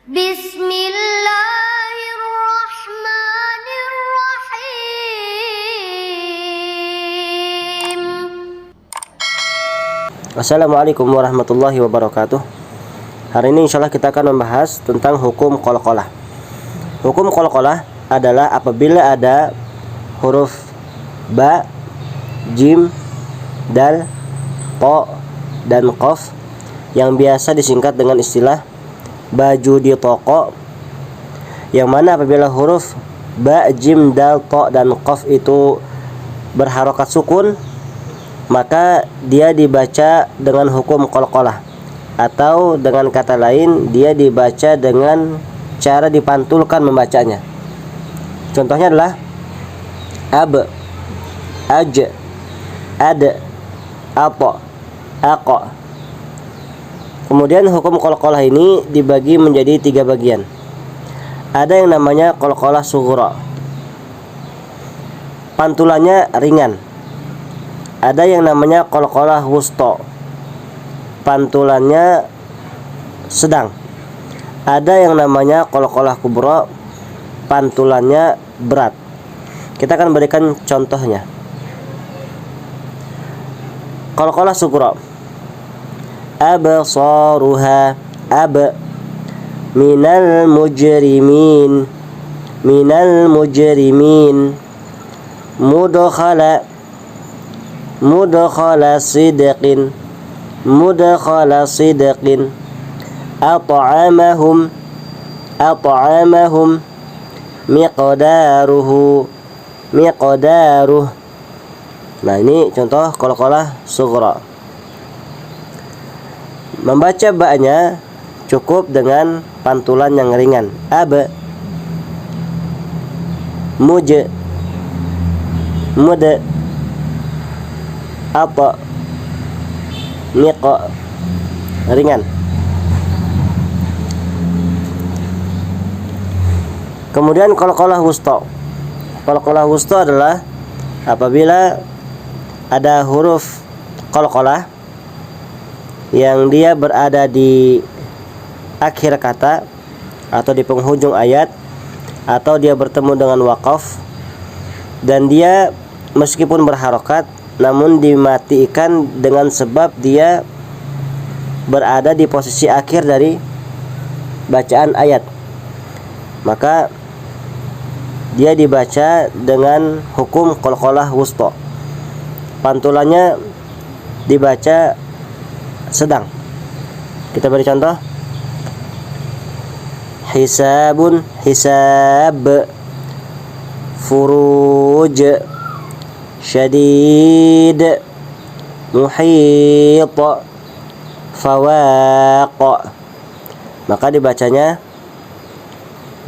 Bismillahirrahmanirrahim. Assalamualaikum warahmatullahi wabarakatuh. Hari ini insyaallah kita akan membahas tentang hukum qalqalah. Hukum qalqalah adalah apabila ada huruf ba, jim, dal, ta, dan qaf yang biasa disingkat dengan istilah baju di toko, yang mana apabila huruf ba, jim, dal, ta, dan qaf itu berharokat sukun, maka dia dibaca dengan hukum qalqalah, atau dengan kata lain dia dibaca dengan cara dipantulkan membacanya. Contohnya adalah ab, aj, ad, apa, aqa. Kemudian hukum qalqalah ini dibagi menjadi 3 bagian. Ada yang namanya qalqalah sughra, pantulannya ringan. Ada yang namanya qalqalah wusta, pantulannya sedang. Ada yang namanya qalqalah kubra, pantulannya berat. Kita akan berikan contohnya. Qalqalah sughra, absaruha, ab, minal mujrimin, minal mujrimin, mudkhala, mudkhala sidqin, mudkhala sidqin, at'amahum, at'amahum, miqdaruhu, miqdaruh. Nah, ini contoh qalqalah sughra. Membaca ba-nya cukup dengan pantulan yang ringan. Ab, muj, mud, apa, miqa, ringan. Kemudian qalqalah wusta. Qalqalah wusta adalah apabila ada huruf qalqalah yang dia berada di akhir kata atau di penghujung ayat, atau dia bertemu dengan waqaf, dan dia meskipun berharokat namun dimatikan dengan sebab dia berada di posisi akhir dari bacaan ayat, maka dia dibaca dengan hukum qalqalah wusta. Pantulannya dibaca sedang. Kita beri contoh. Hisabun, hisab, furuj, syadid, muhit, fawaq. Maka dibacanya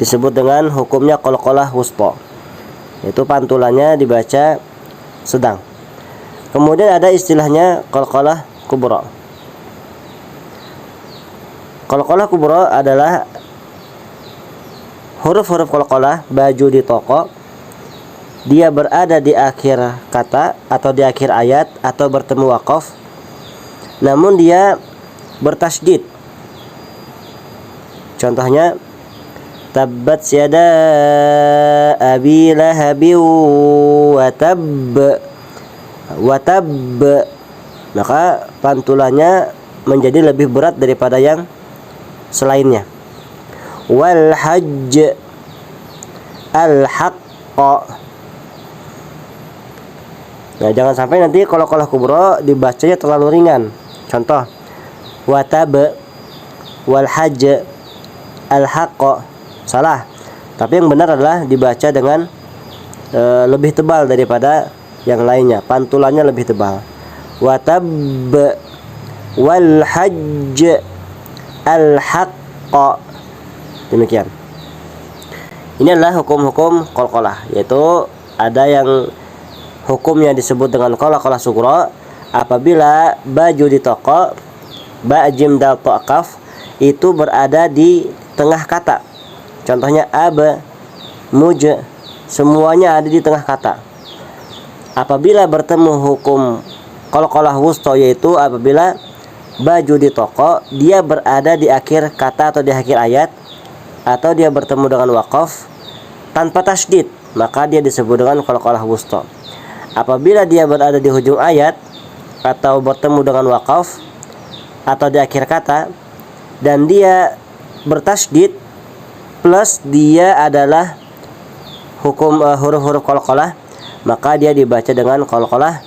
disebut dengan hukumnya qalqalah wusta, yaitu pantulannya dibaca sedang. Kemudian ada istilahnya qalqalah kubra. Qalqalah kubra adalah huruf-huruf qalqalah baju di toko, dia berada di akhir kata atau di akhir ayat atau bertemu waqaf, namun dia bertasydid. Contohnya tabbat yada abi lahabi wa tabb, wa tabb. Maka pantulannya menjadi lebih berat daripada yang selainnya. Wal hajj, al haqqa. Nah, jangan sampai nanti qalqalah kubra dibacanya terlalu ringan. Contoh wa tab, wal hajj, al haqqa. Salah. Tapi yang benar adalah dibaca dengan lebih tebal daripada yang lainnya. Pantulannya lebih tebal. Wa tab, wal hajj, al haqqa. Demikian. Ini adalah hukum-hukum qalqalah, yaitu ada yang hukumnya disebut dengan qalqalah sughra apabila baju di toko, ba, jim, dal, ta, qaf itu berada di tengah kata. Contohnya ab, muj, semuanya ada di tengah kata. Apabila bertemu hukum qalqalah wusta, yaitu apabila baju di toko dia berada di akhir kata atau di akhir ayat, atau dia bertemu dengan waqaf tanpa tasydid, maka dia disebut dengan qalqalah wusta. Apabila dia berada di hujung ayat atau bertemu dengan waqaf atau di akhir kata dan dia bertasydid plus dia adalah hukum huruf-huruf qalqalah, maka dia dibaca dengan qalqalah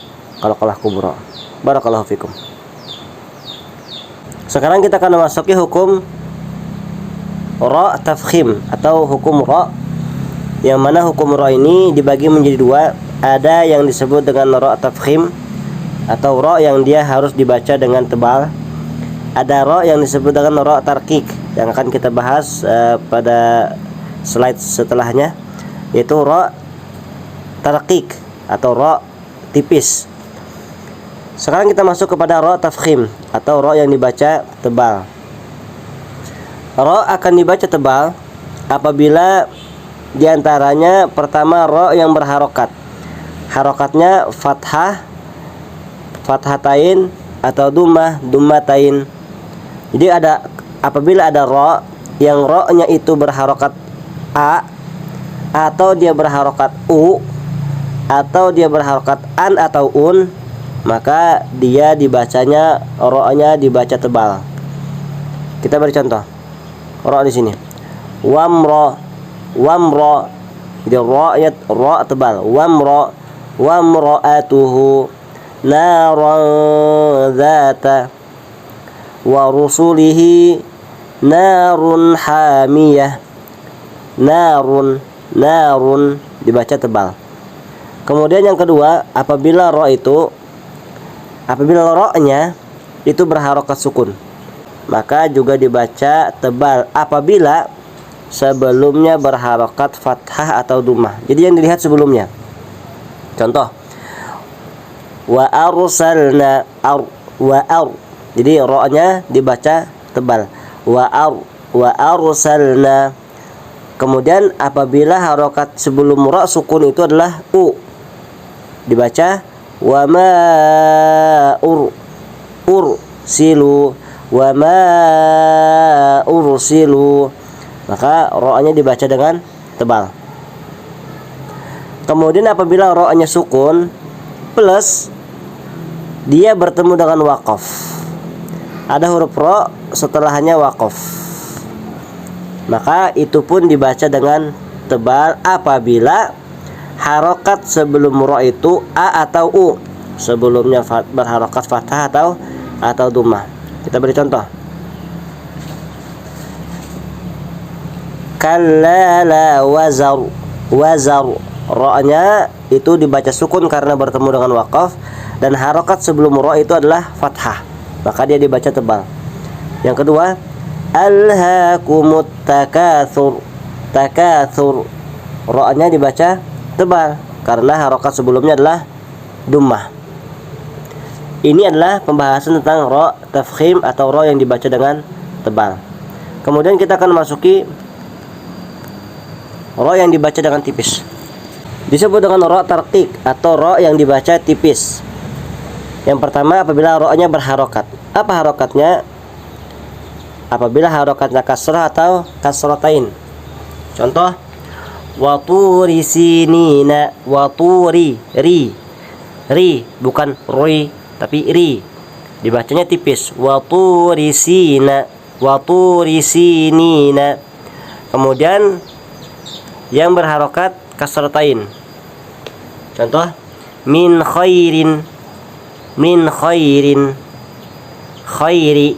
kubra. Barakallahu fikum. Sekarang kita akan memasuki hukum ra tafkhim atau hukum ra, yang mana hukum ra ini dibagi menjadi dua. Ada yang disebut dengan ra tafkhim atau ra yang dia harus dibaca dengan tebal. Ada ra yang disebut dengan ra tarqiq yang akan kita bahas pada slide setelahnya, yaitu ra tarqiq atau ra tipis. Sekarang kita masuk kepada ra tafkhim atau ra yang dibaca tebal. Ra akan dibaca tebal apabila diantaranya pertama ra yang berharokat. Harokatnya fathah, fathatain atau dummah, dummatain. Jadi apabila ada ra yang ra-nya itu berharokat a atau dia berharokat u atau dia berharokat an atau un, maka dia dibacanya ra-nya dibaca tebal. Kita beri contoh. Ra di sini. Wamra. Jadi ra-nya ra tebal. Wamra, wamra'atuhu naran dzata wa rusulihi narun hamiyah. Narun dibaca tebal. Kemudian yang kedua, apabila ra-nya itu berharokat sukun, maka juga dibaca tebal apabila sebelumnya berharokat fathah atau dummah. Jadi yang dilihat sebelumnya. Contoh, wa arsalna jadi ra-nya dibaca tebal. Wa arsalna. Kemudian apabila harokat sebelum ra sukun itu adalah u, dibaca wa ma ursilu, wa ma ursilu, maka ra-nya dibaca dengan tebal. Kemudian apabila ra-nya sukun plus dia bertemu dengan waqaf, ada huruf ra setelahnya waqaf, maka itu pun dibaca dengan tebal apabila harokat sebelum ra itu a atau u, sebelumnya berharokat fathah atau dummah. Kita beri contoh. Kalla la wazar. Ra-nya itu dibaca sukun karena bertemu dengan waqaf dan harokat sebelum ra itu adalah fathah, maka dia dibaca tebal. Yang kedua, alhaakumut takatsur. Ra-nya dibaca tebal karena harokat sebelumnya adalah dummah. Ini adalah pembahasan tentang ra tafkhim atau ra yang dibaca dengan tebal. Kemudian kita akan masuki ra yang dibaca dengan tipis. Disebut dengan ra tarqiq atau ra yang dibaca tipis. Yang pertama, apabila ra-nya berharokat. Apa harokatnya? Apabila harokatnya kasrah atau kasratain. Contoh, waturi sinina, waturi, ri bukan ri tapi ri, dibacanya tipis. Waturi sinina. Kemudian yang berharokat kasratain. Contoh, min khairin, khairi,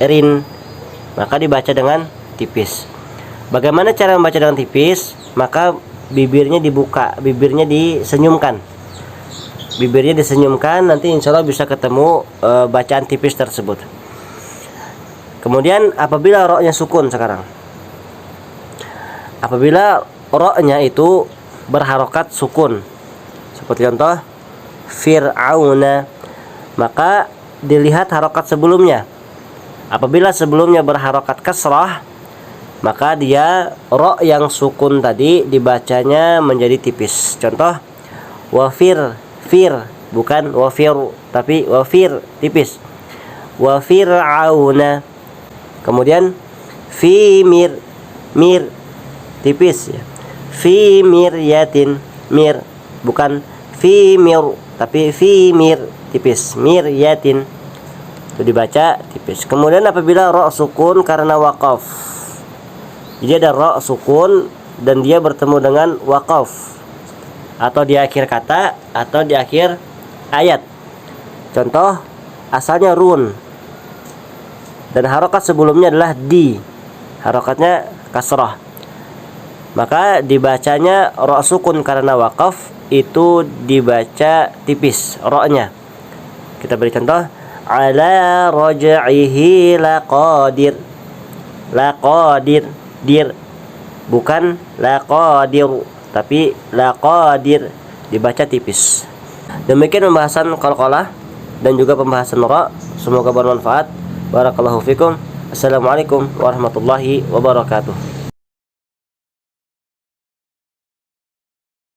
rin, maka dibaca dengan tipis. Bagaimana cara membaca dengan tipis? Maka bibirnya dibuka, bibirnya disenyumkan. Nanti insya Allah bisa ketemu bacaan tipis tersebut. Kemudian apabila ra-nya sukun sekarang. Apabila ra-nya itu berharokat sukun, seperti contoh fir'auna, maka dilihat harokat sebelumnya. Apabila sebelumnya berharokat kasrah, maka dia ra yang sukun tadi dibacanya menjadi tipis. Contoh, wafir, bukan wafir tapi wafir tipis. Wa fir'auna. Kemudian mir, tipis ya. Fi miryatin, mir bukan fi mir, tapi fi mir, tipis. Miryatin itu dibaca tipis. Kemudian apabila ra sukun karena waqaf, jadi ada ra sukun dan dia bertemu dengan waqaf, atau di akhir kata atau di akhir ayat. Contoh, asalnya run dan harokat sebelumnya adalah di, harokatnya kasrah, maka dibacanya ra sukun karena waqaf itu dibaca tipis ra-nya. Kita beri contoh, ala raj'ihi laqadir. Laqadir, dir bukan laqadir, tapi laqadir, dibaca tipis. Demikian pembahasan qalqalah dan juga pembahasan ra. Semoga bermanfaat. Barakallahu fikum. Assalamualaikum warahmatullahi wabarakatuh.